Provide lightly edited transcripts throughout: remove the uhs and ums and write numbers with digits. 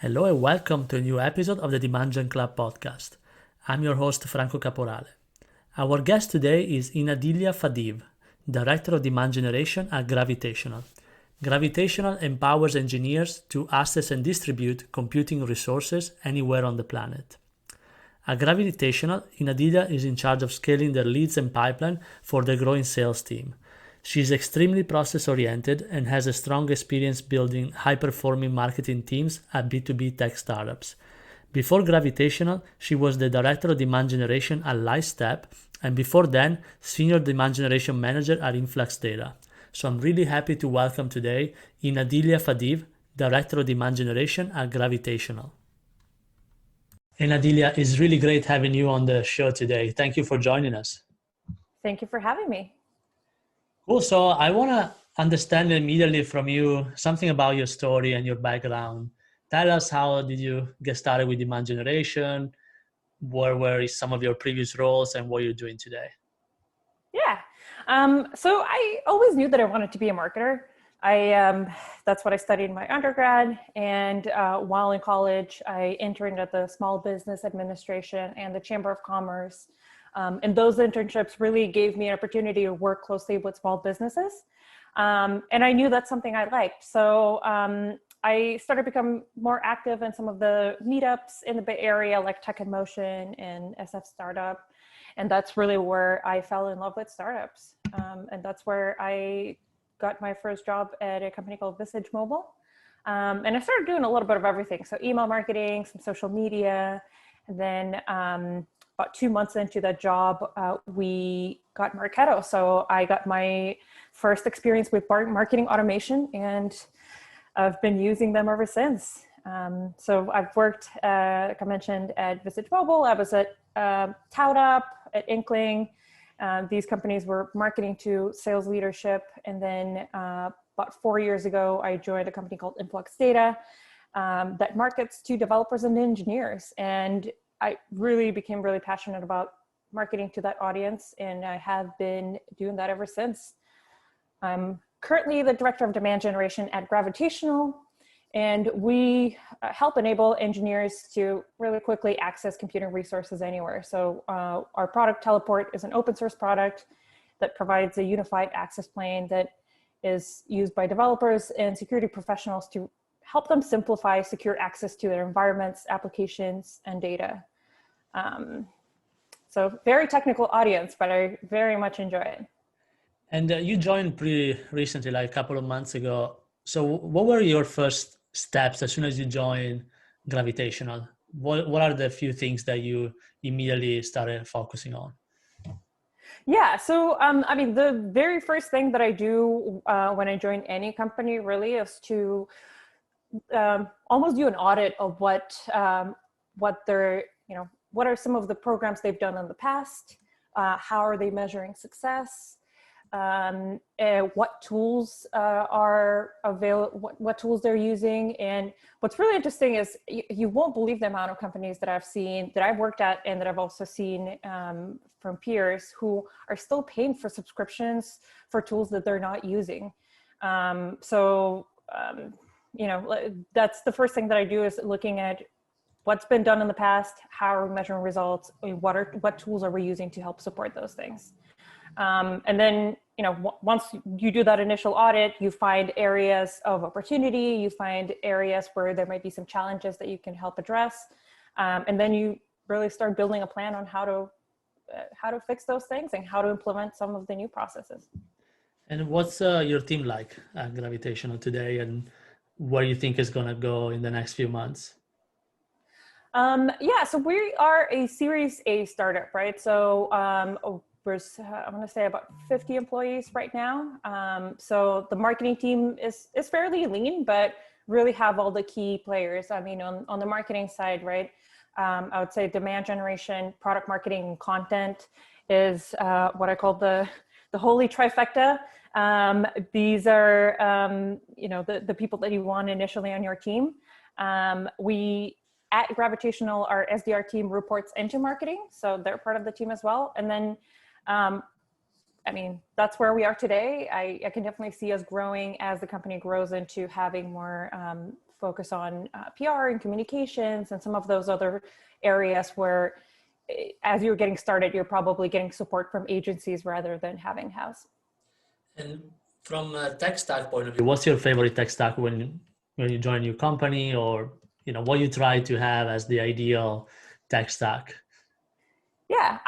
Hello and welcome to a new episode of the Demand Gen Club podcast. I'm your host Franco Caporale. Our guest today is Anadelia Fadeev, Director of Demand Generation at Gravitational. Gravitational empowers engineers to access and distribute computing resources anywhere on the planet. At Gravitational, Anadelia is in charge of scaling their leads and pipeline for the growing sales team. She is extremely process-oriented and has a strong experience building high-performing marketing teams at B2B tech startups. Before Gravitational, she was the Director of Demand Generation at LightStep, and before then, Senior Demand Generation Manager at InfluxData. So I'm really happy to welcome today Anadelia Fadeev, Director of Demand Generation at Gravitational. Anadelia, it's really great having you on the show today. Thank you for joining us. Thank you for having me. Cool. So I want to understand immediately from you something about your story and your background. Tell us, how did you get started with demand generation? Where were some of your previous roles and what you're doing today? Yeah. So I always knew that I wanted to be a marketer. That's what I studied in my undergrad. And while in college, I interned at the Small Business Administration and the Chamber of Commerce. And those internships really gave me an opportunity to work closely with small businesses. And I knew that's something I liked. So I started to become more active in some of the meetups in the Bay Area, like Tech in Motion and SF Startup. And that's really where I fell in love with startups. And that's where I got my first job at a company called Visage Mobile. And I started doing a little bit of everything. So email marketing, some social media, and then about 2 months into that job, we got Marketo. So I got my first experience with marketing automation, and I've been using them ever since. So I've worked, like I mentioned, at Visage Mobile. I was at ToutUp, at Inkling. These companies were marketing to sales leadership. And then about 4 years ago, I joined a company called InfluxData that markets to developers and engineers. And I really became really passionate about marketing to that audience, and I have been doing that ever since. I'm currently the Director of Demand Generation at Gravitational, and we help enable engineers to really quickly access computing resources anywhere. So our product, Teleport, is an open source product that provides a unified access plane that is used by developers and security professionals to help them simplify secure access to their environments, applications, and data. So very technical audience, but I very much enjoy it. And you joined pretty recently, like a couple of months ago. So what were your first steps as soon as you joined Gravitational? What are the few things that you immediately started focusing on? Yeah, so I mean, the very first thing that I do when I join any company really is to almost do an audit of what they're, what are some of the programs they've done in the past, how are they measuring success, what tools are available, what tools they're using. And what's really interesting is you won't believe the amount of companies that I've seen, that I've worked at, and that I've also seen from peers who are still paying for subscriptions for tools that they're not using. That's the first thing that I do, is looking at what's been done in the past, how are we measuring results, what tools are we using to help support those things. And then, once you do that initial audit, you find areas of opportunity, you find areas where there might be some challenges that you can help address. And then you really start building a plan on how to fix those things and how to implement some of the new processes. And what's your team like at Gravitational today, and where you think is going to go in the next few months? So we are a Series A startup, right? So there's, I'm going to say, about 50 employees right now. So the marketing team is fairly lean, but really have all the key players. I mean, on the marketing side, right? I would say demand generation, product marketing, and content is what I call the holy trifecta. These are, the people that you want initially on your team. We at Gravitational, our SDR team reports into marketing, so they're part of the team as well. And then, that's where we are today. I can definitely see us growing as the company grows into having more focus on PR and communications and some of those other areas where as you're getting started, you're probably getting support from agencies rather than having in-house. And from a tech stack point of view, what's your favorite tech stack when you join a new company, or what you try to have as the ideal tech stack? Yeah,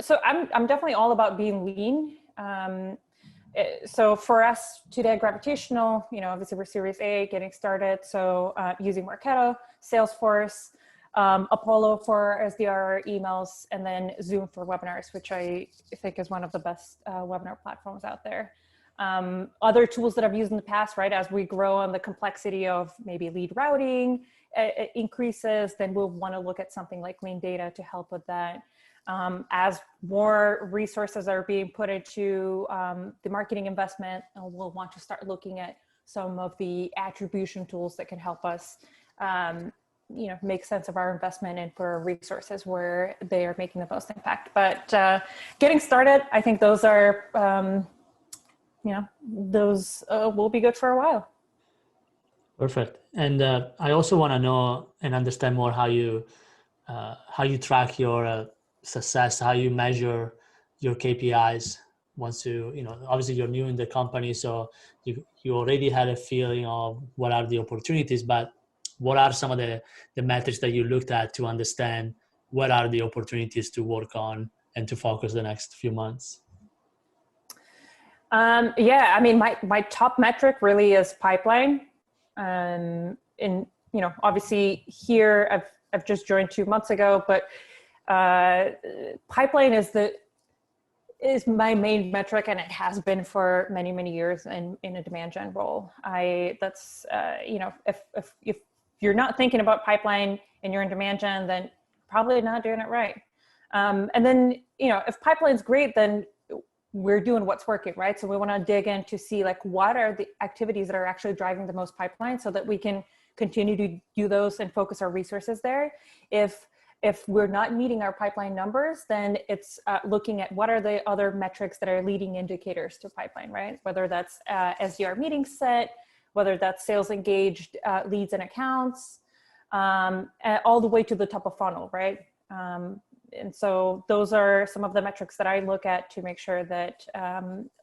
so I'm definitely all about being lean. So for us today, Gravitational, obviously we're Series A, getting started. So using Marketo, Salesforce, Apollo for SDR emails, and then Zoom for webinars, which I think is one of the best webinar platforms out there. Other tools that I've used in the past, right, as we grow on the complexity of maybe lead routing increases, then we'll want to look at something like Clean Data to help with that. As more resources are being put into the marketing investment, we'll want to start looking at some of the attribution tools that can help us make sense of our investment and put our resources where they are making the most impact. But getting started, I think those are, those will be good for a while. Perfect. And I also want to know and understand more how you track your success, how you measure your KPIs once obviously you're new in the company, so you already had a feeling of what are the opportunities, but what are some of the metrics that you looked at to understand what are the opportunities to work on and to focus the next few months? Yeah, I mean, my top metric really is pipeline. And obviously here I've just joined 2 months ago, but pipeline is my main metric, and it has been for many, many years in a demand gen role. That's if you're not thinking about pipeline and you're in demand gen, then probably not doing it right. And then, if pipeline's great, then we're doing what's working, right? So we want to dig in to see what are the activities that are actually driving the most pipeline so that we can continue to do those and focus our resources there. If we're not meeting our pipeline numbers, then it's looking at what are the other metrics that are leading indicators to pipeline, right? Whether that's SDR meetings set, whether that's sales engaged leads and accounts, all the way to the top of funnel, right? And so those are some of the metrics that I look at to make sure that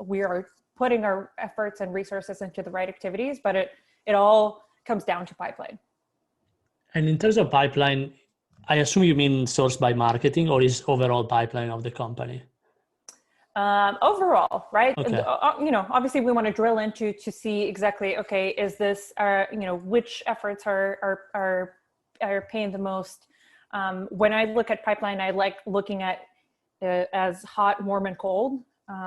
we are putting our efforts and resources into the right activities, but it all comes down to pipeline. And in terms of pipeline, I assume you mean sourced by marketing, or is overall pipeline of the company? Overall, right? Okay. Obviously we want to drill into to see exactly, okay, is this, which efforts are paying the most. When I look at pipeline, I like looking at as hot, warm, and cold.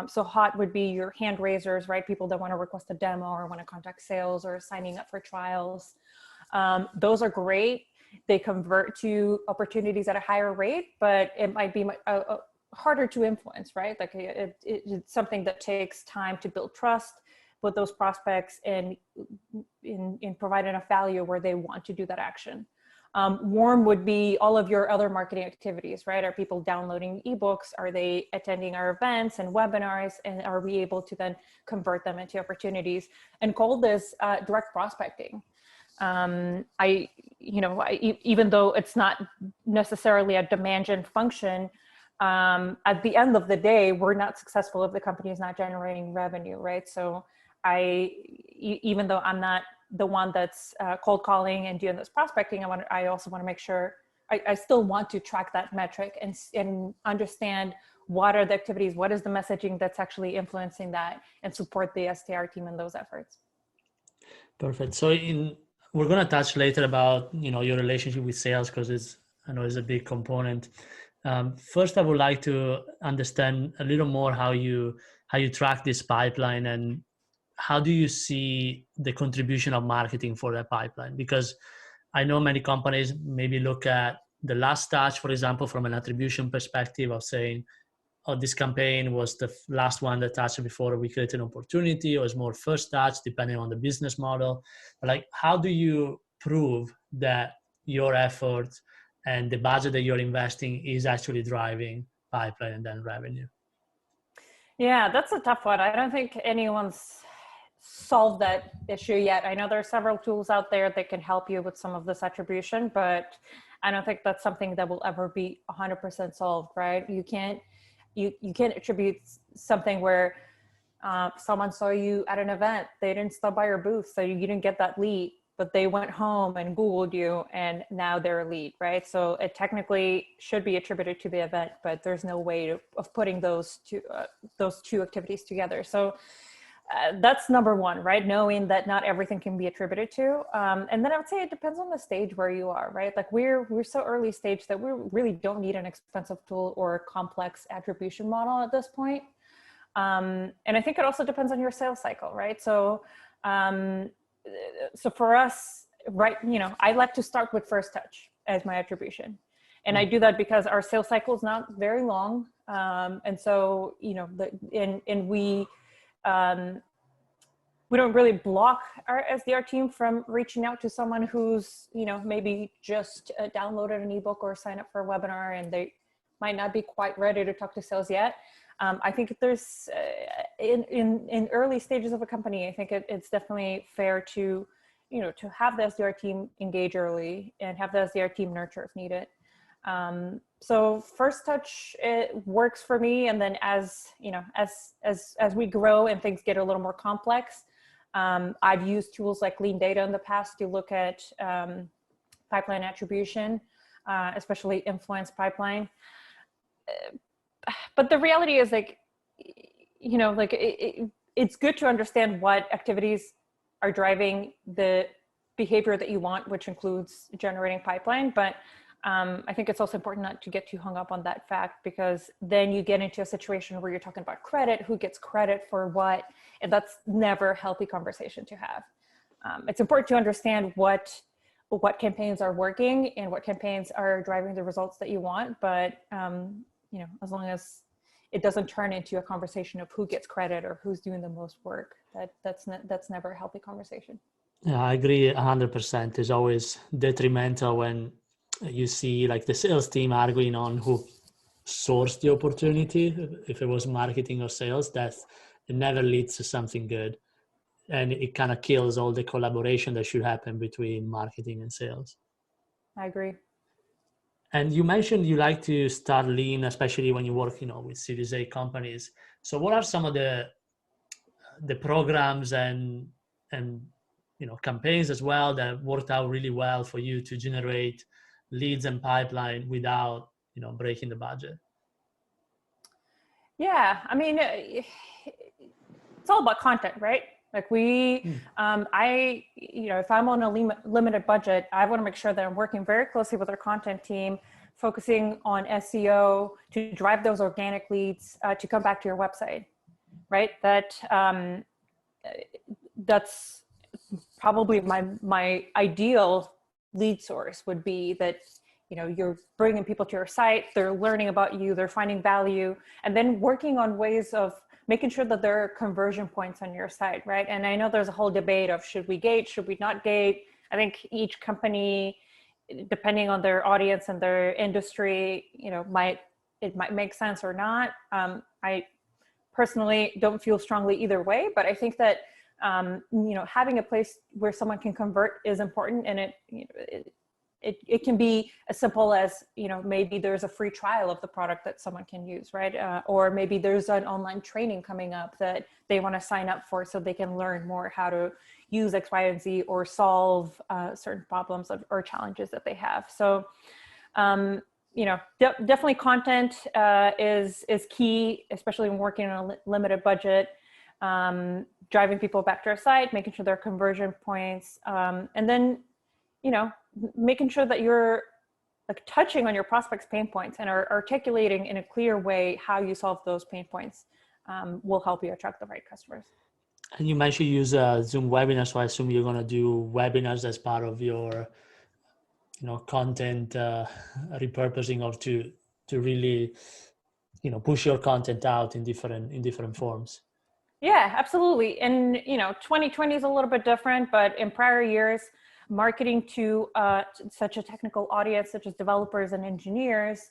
So hot would be your hand raisers, right? People that want to request a demo or want to contact sales or signing up for trials. Those are great. They convert to opportunities at a higher rate, but it might be harder to influence, right? It's something that takes time to build trust with those prospects and in provide enough value where they want to do that action. Warm would be all of your other marketing activities, right? Are people downloading ebooks? Are they attending our events and webinars? And are we able to then convert them into opportunities? And cold is direct prospecting. Even though it's not necessarily a demand gen function, at the end of the day, we're not successful if the company is not generating revenue, right? So even though I'm not the one that's cold calling and doing this prospecting, I also want to make sure I still want to track that metric and understand what are the activities, what is the messaging that's actually influencing that, and support the SDR team in those efforts. Perfect. So we're going to touch later about your relationship with sales, because I know it's a big component. First, I would like to understand a little more how you track this pipeline, and how do you see the contribution of marketing for that pipeline? Because I know many companies maybe look at the last touch, for example, from an attribution perspective of saying, oh, this campaign was the last one that touched before we created an opportunity, or it's more first touch, depending on the business model. But how do you prove that your effort and the budget that you're investing is actually driving pipeline and then revenue? Yeah, that's a tough one. I don't think anyone's solved that issue yet. I know there are several tools out there that can help you with some of this attribution, but I don't think that's something that will ever be 100% solved, right? You can't attribute something where someone saw you at an event, they didn't stop by your booth, so you didn't get that lead, but they went home and Googled you and now they're a lead, right? So it technically should be attributed to the event, but there's no way of putting those two activities together. So that's number one, right? Knowing that not everything can be attributed to. And then I would say it depends on the stage where you are, right? Like we're so early stage that we really don't need an expensive tool or a complex attribution model at this point. And I think it also depends on your sales cycle, right? So, so for us, right, I like to start with first touch as my attribution. And I do that because our sales cycle is not very long. And so, we don't really block our SDR team from reaching out to someone who's, maybe just downloaded an ebook or signed up for a webinar and they might not be quite ready to talk to sales yet. I think there's in early stages of a company, I think it's definitely fair to, to have the SDR team engage early and have the SDR team nurture if needed. So first touch, it works for me. And then as we grow and things get a little more complex, I've used tools like Lean Data in the past to look at pipeline attribution, especially influence pipeline. But the reality is it's good to understand what activities are driving the behavior that you want, which includes generating pipeline. But I think it's also important not to get too hung up on that fact, because then you get into a situation where you're talking about credit, who gets credit for what, and that's never a healthy conversation to have. It's important to understand what campaigns are working and what campaigns are driving the results that you want. But as long as it doesn't turn into a conversation of who gets credit or who's doing the most work, that's never a healthy conversation. Yeah, I agree 100%. It's always detrimental when you see like the sales team arguing on who sourced the opportunity, if it was marketing or sales, that it never leads to something good. And it kind of kills all the collaboration that should happen between marketing and sales. I agree. And you mentioned you like to start lean, especially when you work, with Series A companies. So what are some of the programs and campaigns as well that worked out really well for you to generate leads and pipeline without, breaking the budget? Yeah, I mean, it's all about content, right? Like if I'm on a limited budget, I want to make sure that I'm working very closely with our content team, focusing on SEO to drive those organic leads to come back to your website, right? That's probably my ideal lead source would be that, you're bringing people to your site, they're learning about you, they're finding value, and then working on ways of making sure that there are conversion points on your site, right? And I know there's a whole debate of should we gate, should we not gate? I think each company, depending on their audience and their industry, it might make sense or not. I personally don't feel strongly either way, but I think that having a place where someone can convert is important, and it can be as simple as, maybe there's a free trial of the product that someone can use, right? Or maybe there's an online training coming up that they want to sign up for so they can learn more how to use X, Y, and Z or solve certain problems or challenges that they have. So, definitely content is key, especially when working on a limited budget. Driving people back to our site, making sure there are conversion points, and then, making sure that you're like touching on your prospects' pain points and are articulating in a clear way how you solve those pain points will help you attract the right customers. And you mentioned you use Zoom webinars, so I assume you're going to do webinars as part of your, content repurposing, or to really, push your content out in different forms. Yeah, absolutely. And, 2020 is a little bit different, but in prior years, marketing to such a technical audience, such as developers and engineers,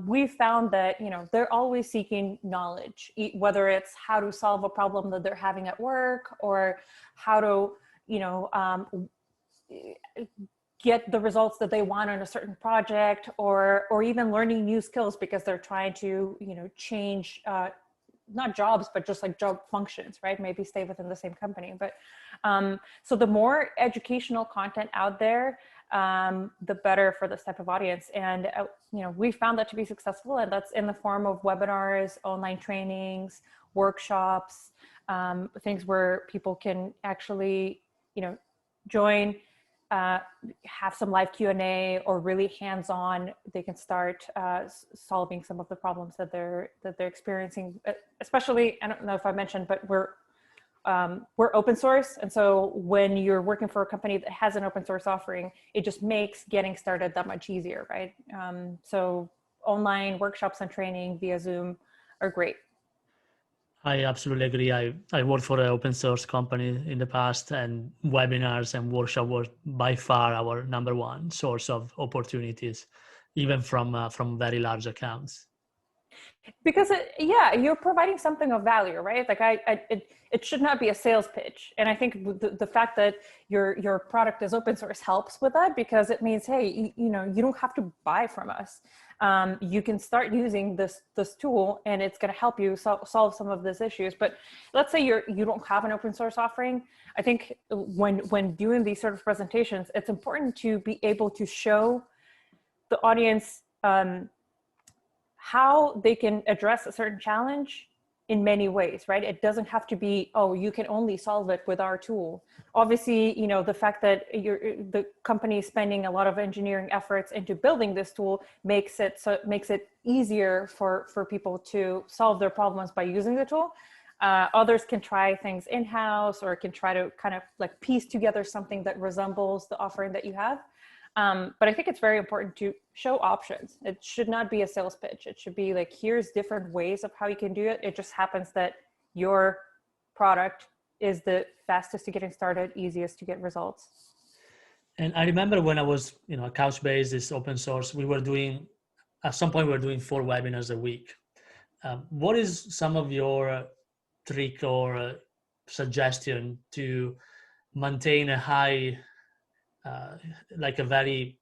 we found that, they're always seeking knowledge, whether it's how to solve a problem that they're having at work, or how to, get the results that they want on a certain project, or even learning new skills because they're trying to, change, not jobs, but just like job functions, right? Maybe stay within the same company. But so the more educational content out there, the better for this type of audience. And, we found that to be successful, and that's in the form of webinars, online trainings, workshops, things where people can actually, join, have some live Q&A, or really hands-on. They can start solving some of the problems that they're experiencing. Especially, I don't know if I mentioned, but we're open source, and so when you're working for a company that has an open source offering, it just makes getting started that much easier, right? So online workshops and training via Zoom are great. I absolutely agree. I worked for an open source company in the past, and webinars and workshops were by far our number one source of opportunities, even from very large accounts. Because you're providing something of value, right? Like it should not be a sales pitch. And I think the fact that your product is open source helps with that, because it means, hey, you don't have to buy from us. You can start using this tool, and it's going to help you solve some of these issues. But let's say you don't have an open source offering. I think when doing these sort of presentations, it's important to be able to show the audience how they can address a certain challenge in many ways, right? It doesn't have to be, oh, you can only solve it with our tool. Obviously, the fact that the company is spending a lot of engineering efforts into building this tool makes it easier for people to solve their problems by using the tool. Others can try things in-house, or can try to kind of like piece together something that resembles the offering that you have. But I think it's very important to show options. It should not be a sales pitch. It should be like, here's different ways of how you can do it. It just happens that your product is the fastest to getting started, easiest to get results. And I remember when I was, Couchbase is open source, at some point we were doing 4 webinars a week. What is some of your trick or suggestion to maintain a high, like a very,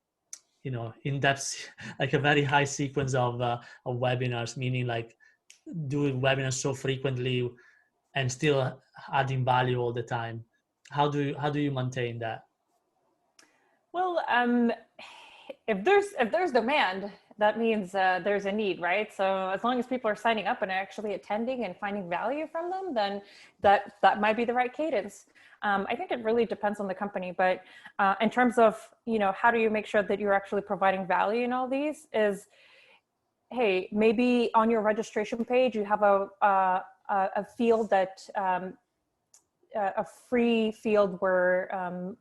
in-depth, like a very high sequence of webinars, meaning like doing webinars so frequently and still adding value all the time? How do you maintain that? Well, if there's demand, that means there's a need, right? So as long as people are signing up and actually attending and finding value from them, then that might be the right cadence. I think it really depends on the company, but in terms of, how do you make sure that you're actually providing value in all these is, hey, maybe on your registration page, you have a field that, a free field where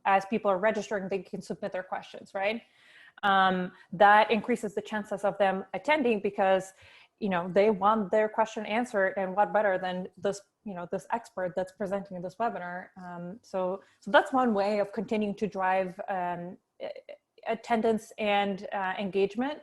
as people are registering, they can submit their questions, right? That increases the chances of them attending, because they want their question answered, and what better than this this expert that's presenting this webinar. So that's one way of continuing to drive attendance and engagement.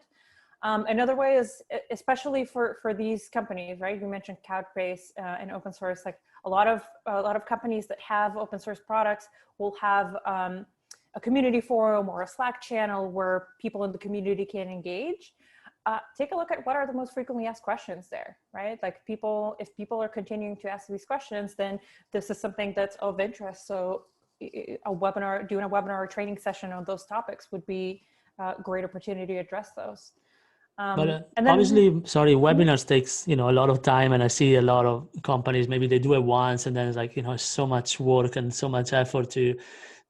Another way is, especially for these companies, right? You mentioned Couchbase and open source. Like a lot of companies that have open source products will have a community forum or a Slack channel where people in the community can engage. Take a look at what are the most frequently asked questions there, right? Like if people are continuing to ask these questions, then this is something that's of interest. So doing a webinar or training session on those topics would be a great opportunity to address those. But and then, obviously, webinars takes, a lot of time, and I see a lot of companies, maybe they do it once and then it's like, so much work and so much effort to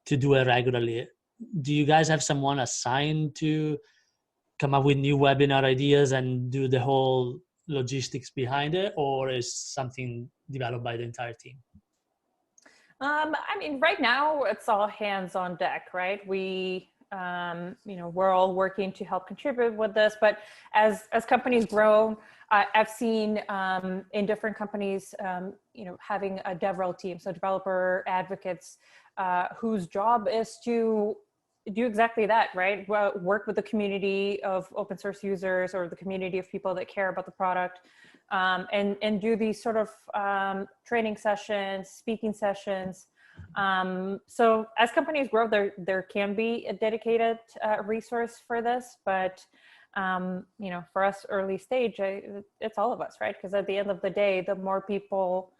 do it regularly. Do you guys have someone assigned to come up with new webinar ideas and do the whole logistics behind it, or is something developed by the entire team? I mean, right now it's all hands on deck, right? We're all working to help contribute with this, but as companies grow, I've seen in different companies, having a DevRel team, so developer advocates, whose job is to do exactly that, right? Well, work with the community of open source users or the community of people that care about the product, and do these sort of training sessions, speaking sessions. So as companies grow, there can be a dedicated resource for this, but for us early stage, it's all of us, right? Because at the end of the day, the more people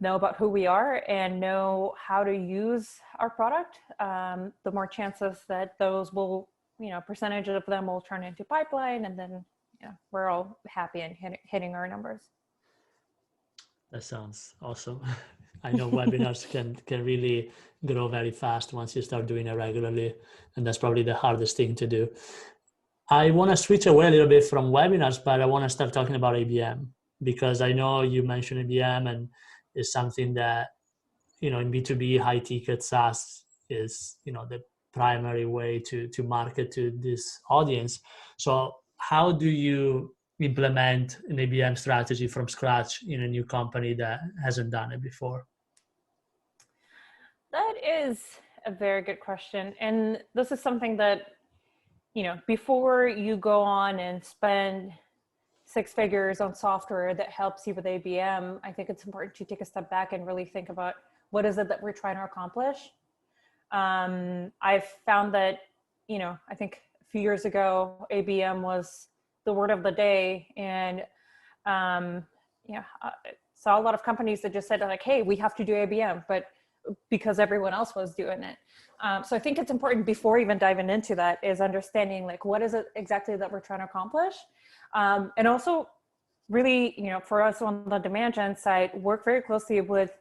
know about who we are and know how to use our product, the more chances that those will, percentage of them will turn into pipeline, and then we're all happy and hitting our numbers. That sounds awesome. I know webinars can really grow very fast once you start doing it regularly, and that's probably the hardest thing to do. I want to switch away a little bit from webinars, but I want to start talking about ABM, because I know you mentioned ABM, and it's something that, in B2B high ticket SaaS is, the primary way to market to this audience. So how do you implement an ABM strategy from scratch in a new company that hasn't done it before? That is a very good question. And this is something that, before you go on and spend 6 figures on software that helps you with ABM, I think it's important to take a step back and really think about what is it that we're trying to accomplish. I've found that, I think a few years ago, ABM was the word of the day. And, saw a lot of companies that just said like, hey, we have to do ABM, but because everyone else was doing it. So I think it's important, before even diving into that, is understanding like, what is it exactly that we're trying to accomplish? And also really, for us on the demand gen side, work very closely with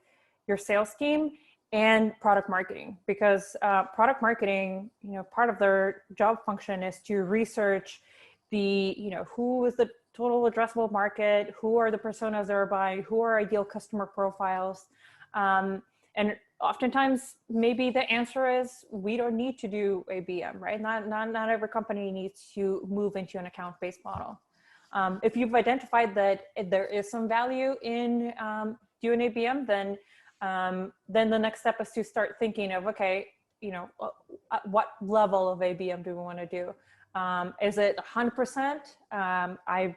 your sales team and product marketing, because product marketing, part of their job function is to research the, who is the total addressable market, who are the personas that are buying, who are ideal customer profiles. And oftentimes maybe the answer is we don't need to do ABM, right? Not every company needs to move into an account-based model. If you've identified that there is some value in doing ABM, then the next step is to start thinking of, okay, what level of ABM do we want to do? Is it 100%? I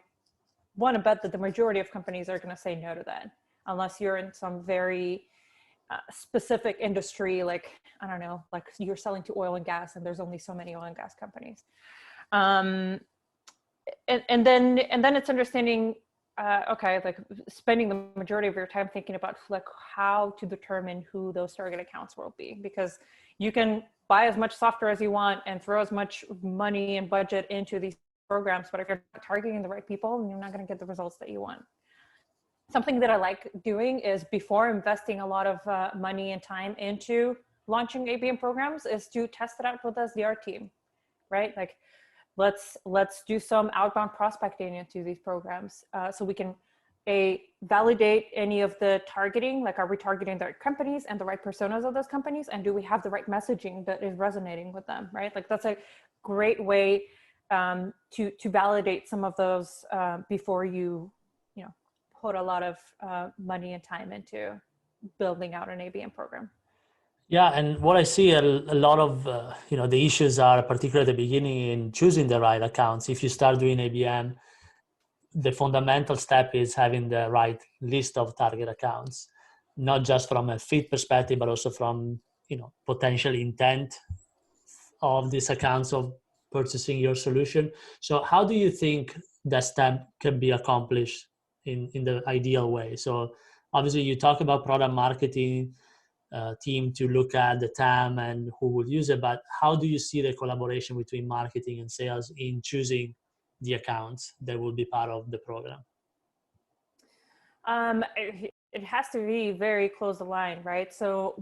want to bet that the majority of companies are going to say no to that, unless you're in some very specific industry, like, I don't know, like you're selling to oil and gas and there's only so many oil and gas companies. And then it's understanding, okay, like spending the majority of your time thinking about like how to determine who those target accounts will be, because you can buy as much software as you want and throw as much money and budget into these programs, but if you're not targeting the right people, you're not going to get the results that you want. Something that I like doing is, before investing a lot of money and time into launching ABM programs, is to test it out with the SDR team, right? Like, let's do some outbound prospecting into these programs, so we can validate any of the targeting, like, are we targeting the right companies and the right personas of those companies, and do we have the right messaging that is resonating with them, right? Like, that's a great way to validate some of those before you put a lot of money and time into building out an ABM program. Yeah, and what I see a lot of, the issues are, particularly at the beginning, in choosing the right accounts. If you start doing ABM, the fundamental step is having the right list of target accounts, not just from a fit perspective, but also from, potential intent of these accounts of purchasing your solution. So how do you think that step can be accomplished in the ideal way? So obviously you talk about product marketing team to look at the TAM and who would use it, but how do you see the collaboration between marketing and sales in choosing the accounts that will be part of the program? It has to be very close aligned, right? So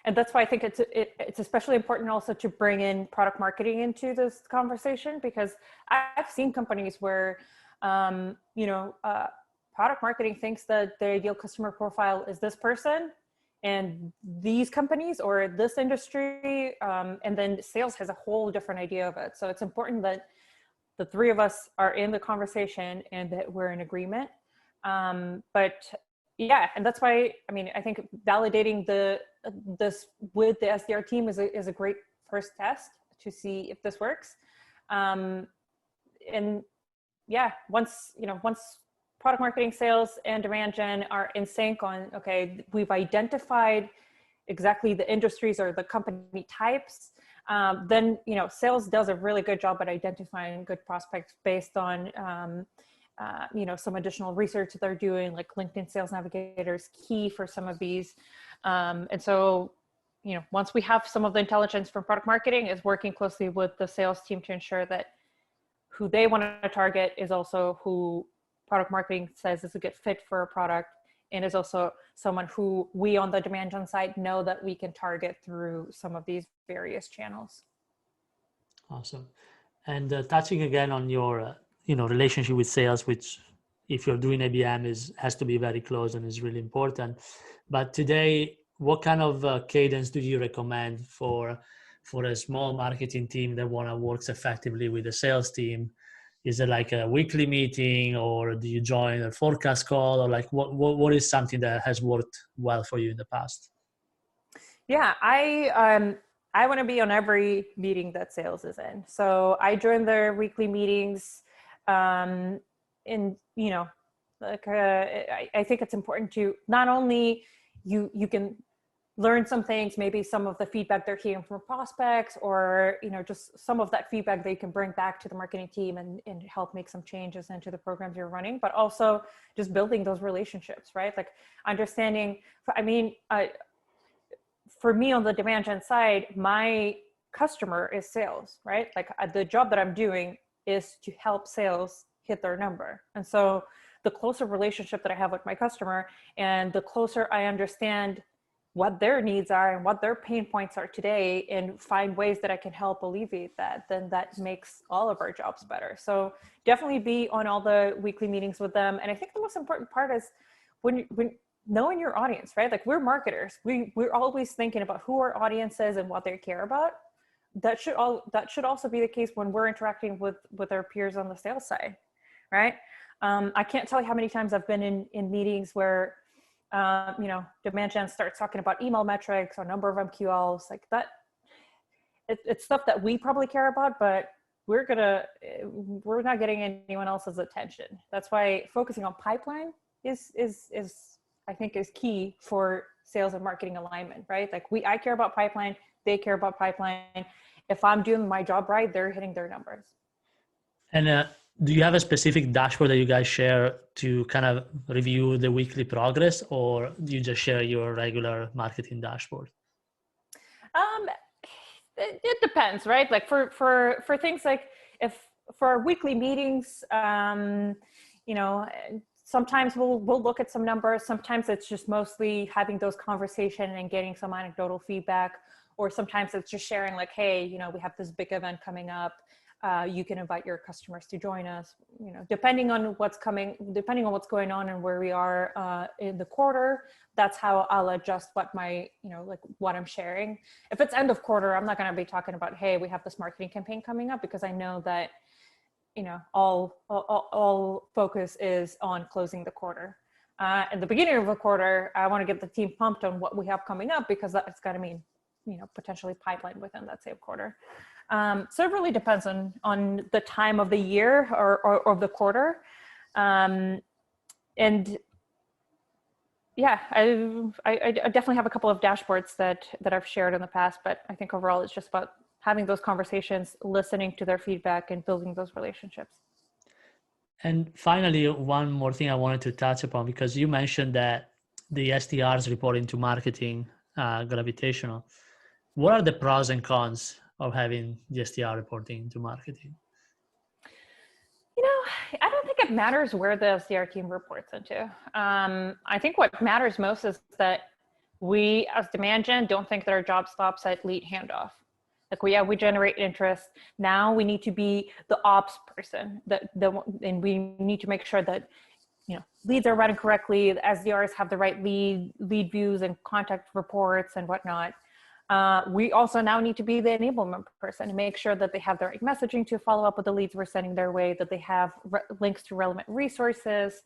and that's why I think it's especially important also to bring in product marketing into this conversation, because I've seen companies where, product marketing thinks that the ideal customer profile is this person and these companies or this industry, and then sales has a whole different idea of it. So it's important that the three of us are in the conversation and that we're in agreement. But yeah, and that's why, I think validating this with the SDR team is a great first test to see if this works. And yeah, once product marketing, sales, and demand gen are in sync on, okay, we've identified exactly the industries or the company types, then, sales does a really good job at identifying good prospects based on, some additional research that they're doing, like LinkedIn Sales Navigator is key for some of these. And so, once we have some of the intelligence from product marketing, is working closely with the sales team to ensure that who they want to target is also who product marketing says is a good fit for a product, and is also someone who we on the demand gen side know that we can target through some of these various channels. Awesome. And touching again on your relationship with sales, which if you're doing ABM has to be very close and is really important. But today, what kind of cadence do you recommend for a small marketing team that want to work effectively with the sales team? Is it like a weekly meeting, or do you join a forecast call, or like what is something that has worked well for you in the past? Yeah, I want to be on every meeting that sales is in. So I join their weekly meetings, and I think it's important to not only you can learn some things, maybe some of the feedback they're hearing from prospects, or just some of that feedback they can bring back to the marketing team and help make some changes into the programs you're running, but also just building those relationships, right? Like understanding, for me on the demand gen side, my customer is sales, right? Like the job that I'm doing is to help sales hit their number. And so the closer relationship that I have with my customer, and the closer I understand what their needs are and what their pain points are today, and find ways that I can help alleviate that, then that makes all of our jobs better. So definitely be on all the weekly meetings with them. And I think the most important part is when knowing your audience, right? Like we're marketers. We're always thinking about who our audience is and what they care about. That should also be the case when we're interacting with our peers on the sales side, right? I can't tell you how many times I've been in meetings where demand gen starts talking about email metrics or number of MQLs, like that. It's stuff that we probably care about, but we're not getting anyone else's attention. That's why focusing on pipeline is I think is key for sales and marketing alignment, right? Like I care about pipeline, they care about pipeline. If I'm doing my job right, they're hitting their numbers. And do you have a specific dashboard that you guys share to kind of review the weekly progress, or do you just share your regular marketing dashboard? It depends, right? Like for things like if for our weekly meetings, sometimes we'll look at some numbers. Sometimes it's just mostly having those conversations and getting some anecdotal feedback, or sometimes it's just sharing like, hey, we have this big event coming up. You can invite your customers to join us, depending on what's going on and where we are in the quarter. That's how I'll adjust what what I'm sharing. If it's end of quarter, I'm not going to be talking about, hey, we have this marketing campaign coming up, because I know that, all focus is on closing the quarter. At the beginning of the quarter, I want to get the team pumped on what we have coming up, because that's got to mean, potentially pipeline within that same quarter. So it really depends on the time of the year or of the quarter. And yeah, I definitely have a couple of dashboards that I've shared in the past, but I think overall it's just about having those conversations, listening to their feedback, and building those relationships. And finally, one more thing I wanted to touch upon, because you mentioned that the SDRs reporting to marketing, Gravitational. What are the pros and cons of having the SDR reporting to marketing? I don't think it matters where the SDR team reports into. I think what matters most is that we, as demand gen, don't think that our job stops at lead handoff. Like we generate interest. Now we need to be the ops person, and we need to make sure that leads are running correctly. The SDRs have the right lead views and contact reports and whatnot. We also now need to be the enablement person and make sure that they have the right messaging to follow up with the leads we're sending their way, that they have links to relevant resources.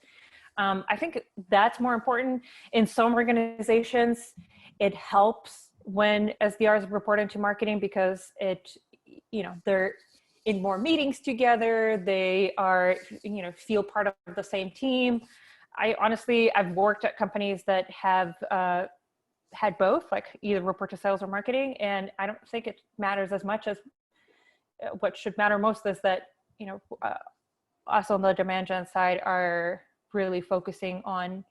I think that's more important. In some organizations, it helps when SDRs report into marketing because they're in more meetings together. They are, feel part of the same team. I've worked at companies that have had both, like either report to sales or marketing. And I don't think it matters as much as what should matter most is that, us on the demand gen side are really focusing on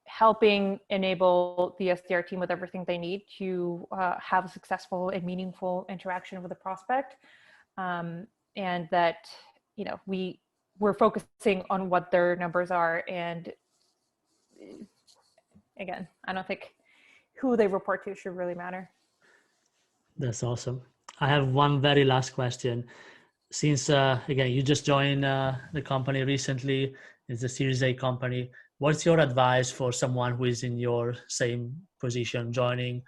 helping enable the SDR team with everything they need to have a successful and meaningful interaction with the prospect. And that, we're focusing on what their numbers are. And again, I don't think who they report to should really matter. That's awesome. I have one very last question. Since, again, you just joined the company recently, it's a Series A company. What's your advice for someone who is in your same position, joining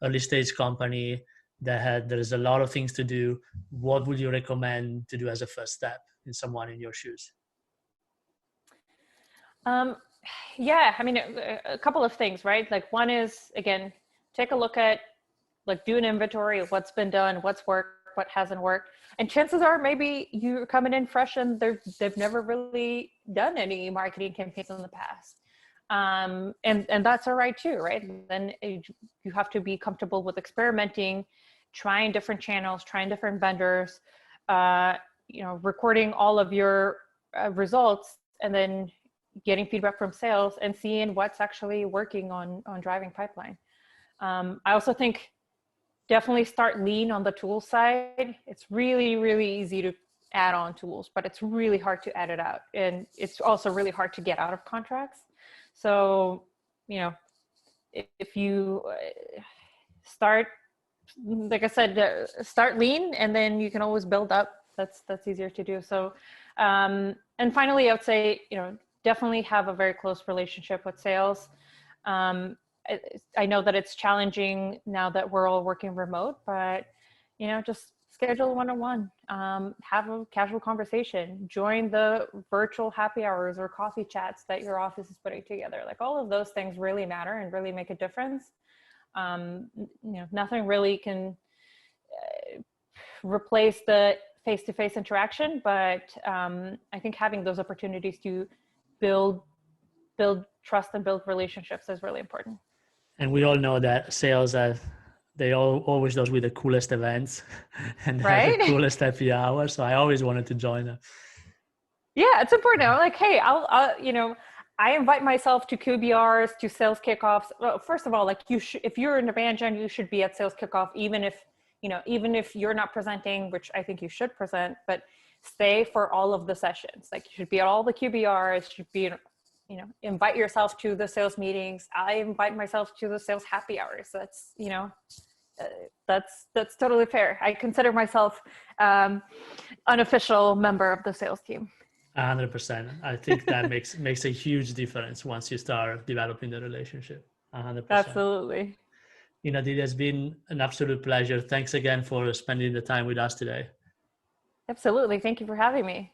early stage company there is a lot of things to do? What would you recommend to do as a first step in someone in your shoes? Yeah, I mean, a couple of things, right? Like one is, again, take a look at, like, do an inventory of what's been done, what's worked, what hasn't worked. And chances are maybe you're coming in fresh and they've never really done any marketing campaigns in the past. And that's all right too, right? Then you have to be comfortable with experimenting, trying different channels, trying different vendors, recording all of your results, and then getting feedback from sales and seeing what's actually working on driving pipeline. I also think definitely start lean on the tool side. It's really, really easy to add on tools, but it's really hard to add it out. And it's also really hard to get out of contracts. So, if you start, like I said, start lean, and then you can always build up. That's easier to do. So, and finally, I would say, definitely have a very close relationship with sales. I know that it's challenging now that we're all working remote, but, just schedule a one-on-one, have a casual conversation, join the virtual happy hours or coffee chats that your office is putting together. Like, all of those things really matter and really make a difference. Nothing really can replace the face-to-face interaction, but I think having those opportunities to build trust and build relationships is really important. And we all know that sales always does with the coolest events and right? the coolest happy hours. So I always wanted to join them. Yeah, it's important. I'm like, hey, I invite myself to QBRs, to sales kickoffs. Well, first of all, like, if you're in demand gen, you should be at sales kickoff, even if you're not presenting, which I think you should present, but stay for all of the sessions. Like, you should be at all the QBRs, should be, invite yourself to the sales meetings. I invite myself to the sales happy hours. That's, that's totally fair. I consider myself unofficial member of the sales team. 100%. I think that makes a huge difference once you start developing the relationship. 100%. Absolutely. Anadelia, it's been an absolute pleasure. Thanks again for spending the time with us today. Absolutely. Thank you for having me.